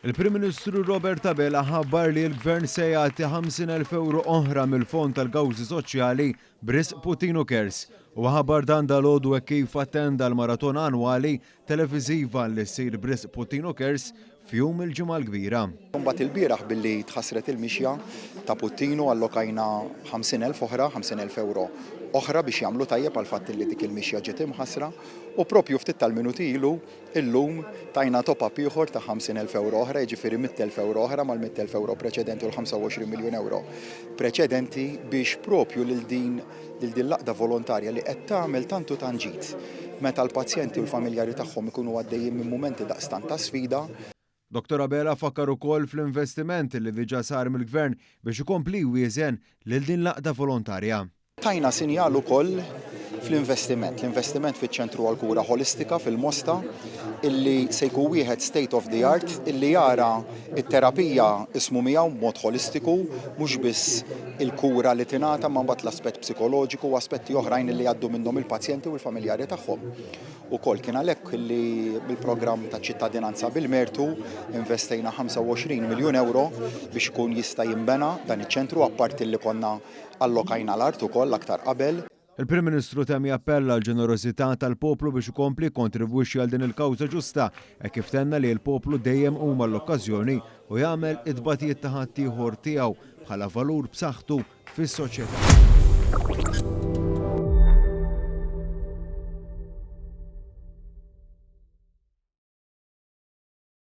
Il-Prim Ministru Robert Abela ħabbar li l-Gvern se jagħti 50,000 euro oħra mill-Fond tal-Kawżi Soċjali b'risq Putino Cares u ħabbar dan dalgħodu hekk kif attenda l-maraton annwali televiżiva li ssir b'risq Putino Cares f'jum il-ġimgħa l-kbira. Mbagħad ilbieraħ billi tħassret il-mixja ta' Putino allokajna 50,000 euro oħra biex jagħmlu tajjeb għal fatt li dik il-mixja ġiet imħassra u propju ftit tal-minuti ilu illum tajna top-up ieħor ta' 50,000 euro oħra, jiġifieri 100,000 euro oħra mal-100,000 euro preċedenti u l-25 miljun euro preċedenti biex propju lil din l-laqda volontarja li qed tagħmel tantu tanġid meta l-pazjenti u l-familjari tagħhom ikunu għaddejjin minn mumenti daqstant ta' sfida. Dr. Abela fakkar ukoll fl-investimenti li diġà sar mill-Gvern biex ikompli jwieżen lil din laqda volontarja. Tajna sinjal ukoll fl-investiment, l-investiment fiċ-ċentru għall-kura holistika fil-Mosta illi se jkun wieħed state of the art illi jara it-terapija ismu miegħu b'mod holistiku mhux biss il-kura li tingħata ma mbagħad l-aspett psikoloġiku u aspetti oħrajn illi jgħaddu minnhom il-pazjenti u l-familjari tagħhom. Ukoll kien għalhekk illi bil-programm ta' ċittadinanza bil-mertu investejna 25 miljun euro biex ikun jista' jinbena dan iċ-ċentru apparti li konna allokajna l-art ukoll aktar qabel. Il-Prim Ministru temm jappella l-ġenerożità tal-poplu biex ikompli jkontribwixxi għal din il-kawża ġusta hekk kif tenna li l-poplu dejjem huma l-okkażjoni u jagħmel id-tbatijiet ta' ħaddieħor tiegħu bħala valur b'saħħtu fis-soċjetà.